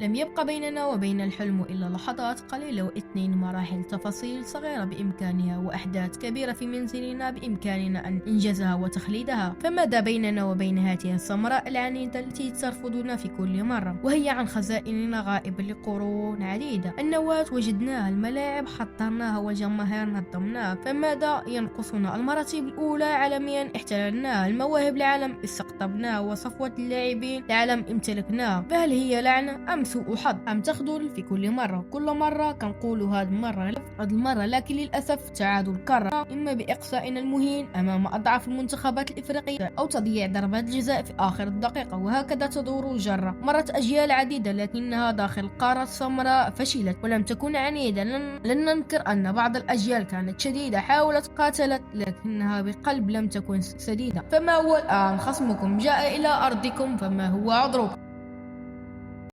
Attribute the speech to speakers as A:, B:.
A: لم يبق بيننا وبين الحلم إلا لحظات قليلة واثنين مراحل تفاصيل صغيرة بإمكانها وأحداث كبيرة في منزلنا بإمكاننا أن إنجازها وتخليدها. فماذا بيننا وبين هذه السمراء العنيدة التي ترفضنا في كل مرة وهي عن خزائننا غائبة لقرون عديدة؟ النواة وجدناها، الملاعب حضرناها، والجماهير نظمناها، فماذا ينقصنا؟ المراتب الأولى عالميا احتللناها، المواهب العالم استقطبناها، وصفوة اللاعبين العالم امتلكناها. فهل هي لعنة أم سوء حظ أم تخذل في كل مرة كنقول هذه المرة، لكن للأسف تعاد الكرة، إما بإقصائنا المهين أمام أضعف المنتخبات الإفريقية أو تضييع ضربات الجزاء في آخر الدقيقة، وهكذا تدور الجرة. مرت أجيال عديدة لكنها داخل القارة السمراء فشلت ولم تكن عنيدة. لن ننكر أن بعض الأجيال كانت شديدة، حاولت قاتلت، لكنها بقلب لم تكن سديدة. فما هو الآن؟ خصمكم جاء إلى أرضكم، فما هو عذركم؟